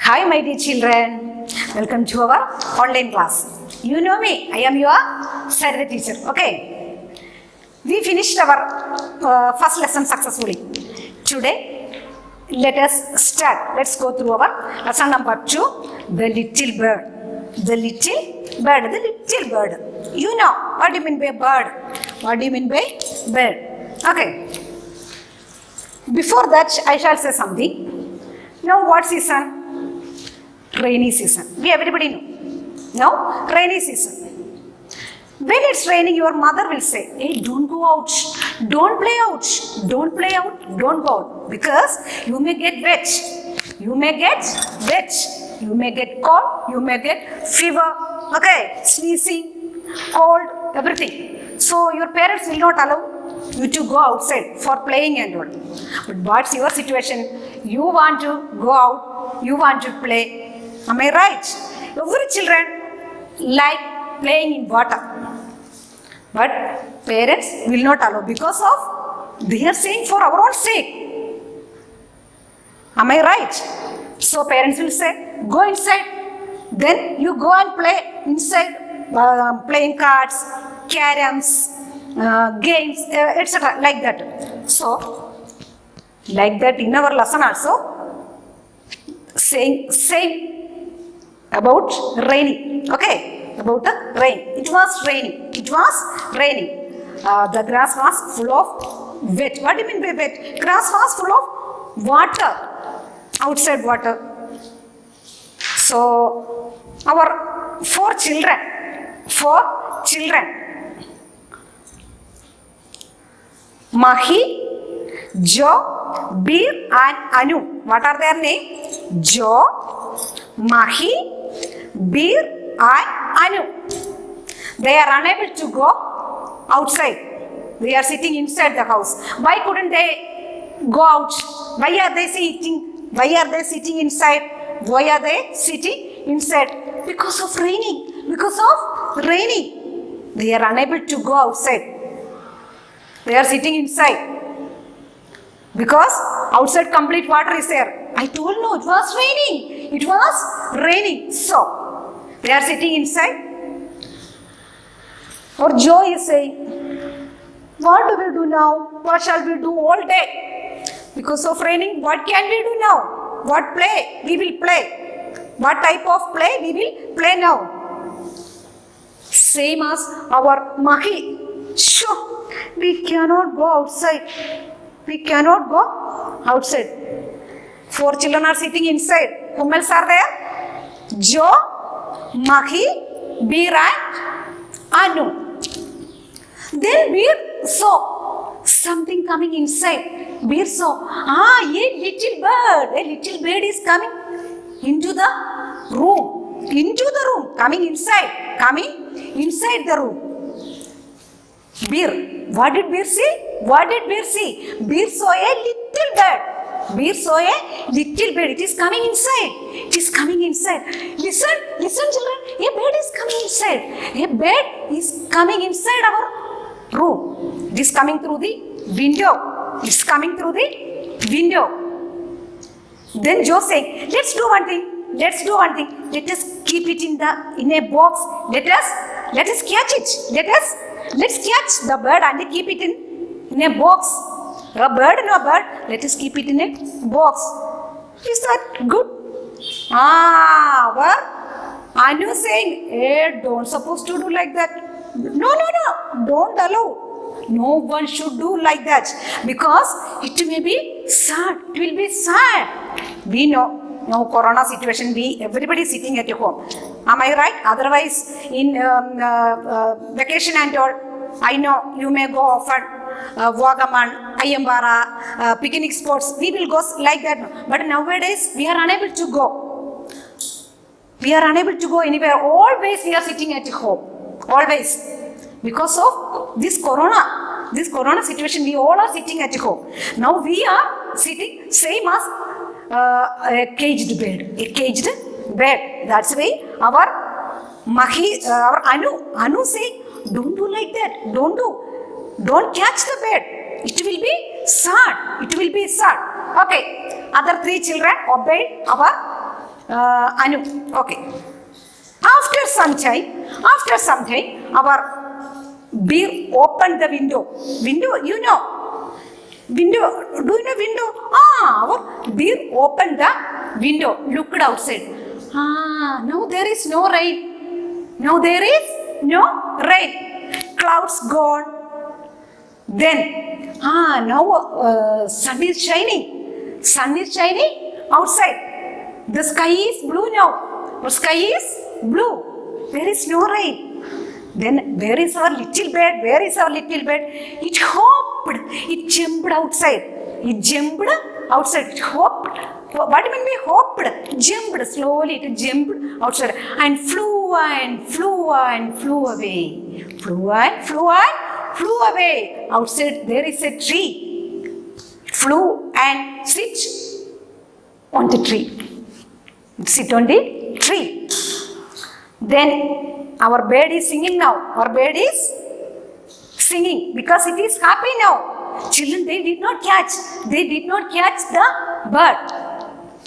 Hi, my dear children. Welcome to our online class. You know me. I am your Sarita teacher. Okay. We finished our first lesson successfully. Today, let us start. Let's go through our lesson number 2. The little bird. The little bird. The little bird. You know what do you mean by bird? What do you mean by bird? Okay. Before that, I shall say something. Now, what season? Rainy season. We everybody know. Now, rainy season. When it's raining, your mother will say, hey, don't go out. Don't play out. Don't play out. Don't go out. Because you may get wet. You may get wet. You may get cold. You may get fever. Okay. Sneezing, cold, everything. So, your parents will not allow you to go outside for playing and all. But what's your situation? You want to go out. You want to play. Am I right? Every children like playing in water. But parents will not allow because of they are saying for our own sake. Am I right? So parents will say, go inside. Then you go and play inside, playing cards, caroms, games, etc. Like that. So, like that in our lesson also, saying same about raining. Okay, about the rain. It was raining. It was raining. The grass was full of wet. What do you mean by wet? Grass was full of water. Outside water. So, our four children. Mahi, Joe, Beer and Anu. What are their names? Joe, Mahi, Beer and Anu. They are unable to go outside. They are sitting inside the house. Why couldn't they go out? Why are they sitting? Why are they sitting inside? Why are they sitting inside? Because of raining. Because of raining. They are unable to go outside. They are sitting inside. Because outside complete water is there. I told no, it was raining. It was raining. So, they are sitting inside. Or Joe is saying, what do we do now? What shall we do all day? Because of raining, what can we do now? What play? We will play. What type of play? We will play now. Same as our Mahi. Sure, we cannot go outside. We cannot go outside. Four children are sitting inside. Whom else are there? Joe, Mahi, Beer and Anu. Then Beer saw something coming inside. Beer saw, a little bird is coming into the room. Coming inside the room. Beer, what did Beer see? Beer saw a little bird. It is coming inside. Listen children, a bird is coming inside. A bird is coming inside our room. It is coming through the window. Then Joe saying, let's do one thing. Let us keep it in a box. Let us catch it. Let's catch the bird and keep it in a box. A bird. Let us keep it in a box. Is that good? Anu saying, hey, don't supposed to do like that. No. Don't allow. No one should do like that because it may be sad. It will be sad. We know. No corona situation, everybody is sitting at home. Am I right? Otherwise, in vacation and all, I know you may go often, Wagaman, Ayambara, picnic spots, we will go like that. But nowadays, we are unable to go. We are unable to go anywhere. Always we are sitting at home. Always. Because of this corona situation, we all are sitting at home. Now we are sitting same as a caged bed. That's why our Mahi, our Anu say, don't do like that. Don't catch the bed. It will be sad. Okay. Other three children obeyed our Anu. Okay. After some time, our bear opened the window. Window, you know. Window, do you know window? Our bear opened the window, looked outside. Now there is no rain. Now there is no rain. Clouds gone. Then, now sun is shining. Sun is shining outside. The sky is blue now. The sky is blue. There is no rain. Then where is our little bird? Where is our little bird? It hopped. It jumped outside. It jumped outside. It hopped. What do you mean by hopped? Jumped slowly. It jumped outside and flew and flew and flew away. Flew and flew and flew away. Outside there is a tree. Flew and sit on the tree. Sit on the tree. Then our bird is singing now. Our bird is singing because it is happy now. Children, they did not catch the bird.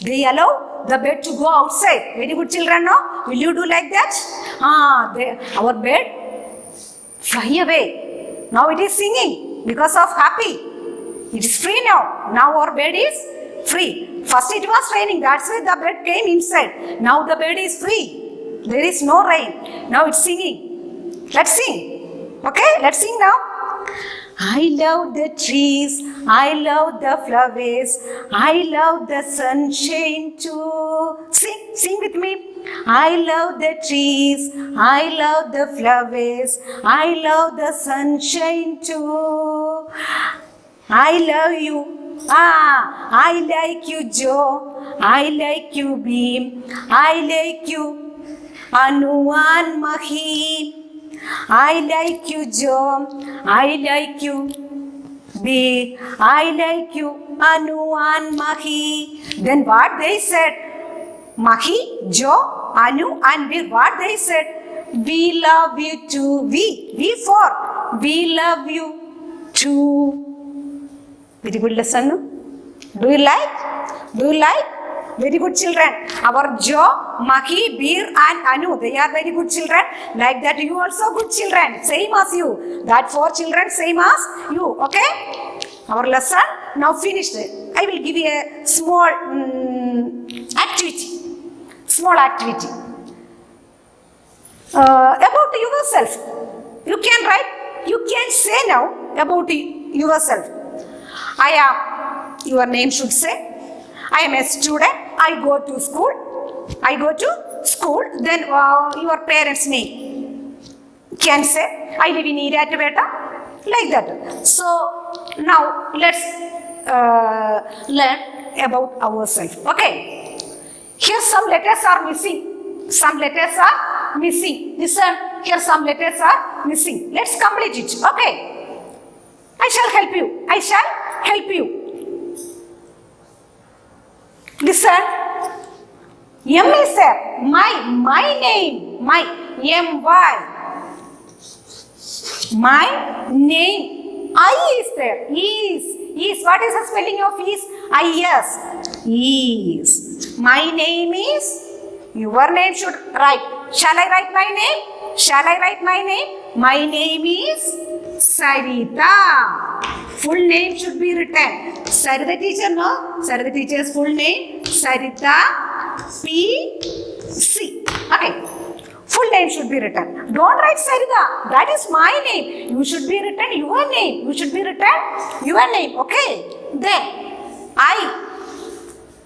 They allow the bird to go outside. Very good children, no? Will you do like that? Our bird fly away. Now it is singing because of happy. It is free now. Now our bird is free. First it was raining. That's why the bird came inside. Now the bird is free. There is no rain. Now it's singing. Let's sing. Okay, let's sing now. I love the trees. I love the flowers. I love the sunshine too. Sing with me. I love the trees. I love the flowers. I love the sunshine too. I love you. I like you, Joe. I like you, Beam. I like you, Anu and Mahi. I like you, Joe. I like you, B. I like you, Anu and Mahi. Then what they said? Mahi, Joe, Anu and B. What they said? We love you too. We for we love you too. Very good lesson. No? Do you like? Very good children. Our Joe, Mahi, Beer and Anu, they are very good children. Like that you also good children. Same as you. That 4 children same as you. Okay? Our lesson now finished. I will give you a small activity. Small activity. About yourself. You can write. You can say now about yourself. Your name should say, I am a student, I go to school, then your parents' name can say, I live in Iratuveta, like that. So, now let's learn about ourselves, okay? Here some letters are missing. Listen, here some letters are missing. Let's complete it, okay? I shall help you. Listen. M is there. My name. My M-Y. My name. I is there. Is. What is the spelling of is? I-S. Is. My name is. Your name should write. Shall I write my name? My name is Sarita. Full name should be written. Sarita teacher, no? Sarita teacher's full name, Sarita P.C. Okay. Full name should be written. Don't write Sarita. That is my name. You should be written your name. Okay. Then, I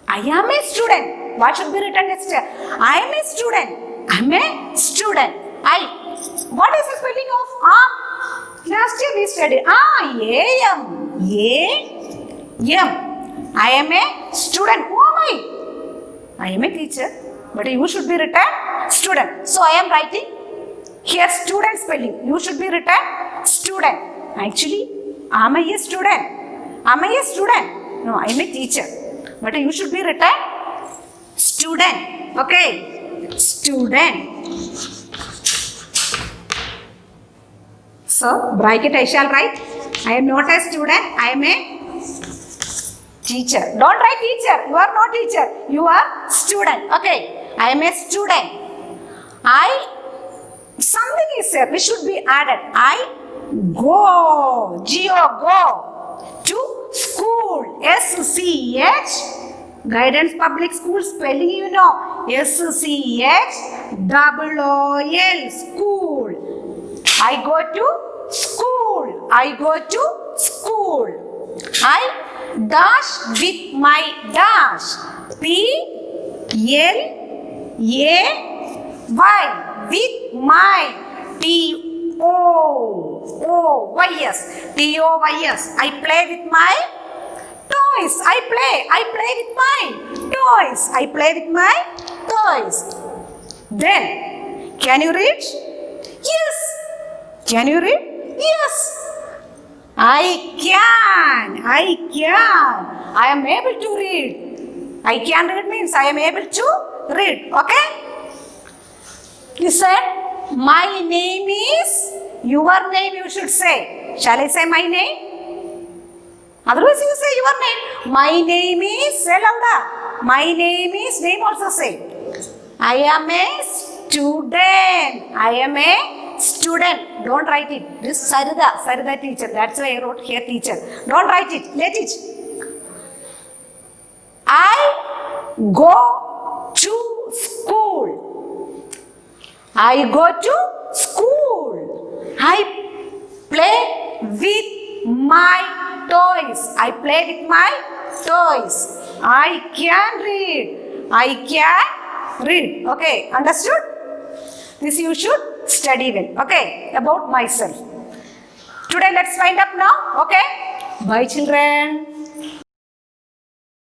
am a student. What should be written next? I am a student. What is the spelling of am? Last year we studied. A-M. I am a student. Who am I? I am a teacher. But you should be written student. So I am writing here student spelling. You should be written student. Actually, am I a student? No, I am a teacher. But you should be written student. Okay. Student. So, bracket I shall write. I am not a student. I am a Teacher. Don't write teacher. You are not teacher. You are student. Okay. I am a student. Something is there. It should be added. I go. Go. To school. S-C-H. Guidance Public School spelling you know. S-C-H-O-O-L. School. I go to school. I go to school. I dash with my dash. P-L-A-Y. With my. T-O-O-Y-S. T-O-Y-S. I play with my toys. I play with my toys. I play with my toys. Then, can you read? Yes. Can you read? Yes. I can. I am able to read. I can read means I am able to read. Okay? Listen. My name is. Your name you should say. Shall I say my name? Otherwise you say your name. My name is. Say louder. My name is. Name also say. I am a student. I am a student. Don't write it. This Sarida teacher. That's why I wrote here teacher. Don't write it. Let it. I go to school. I go to school. I play with my toys. I play with my toys. I can read. I can read. Okay, understood? This you should study well. Okay, about myself. Today let's wind up now. Okay, bye children.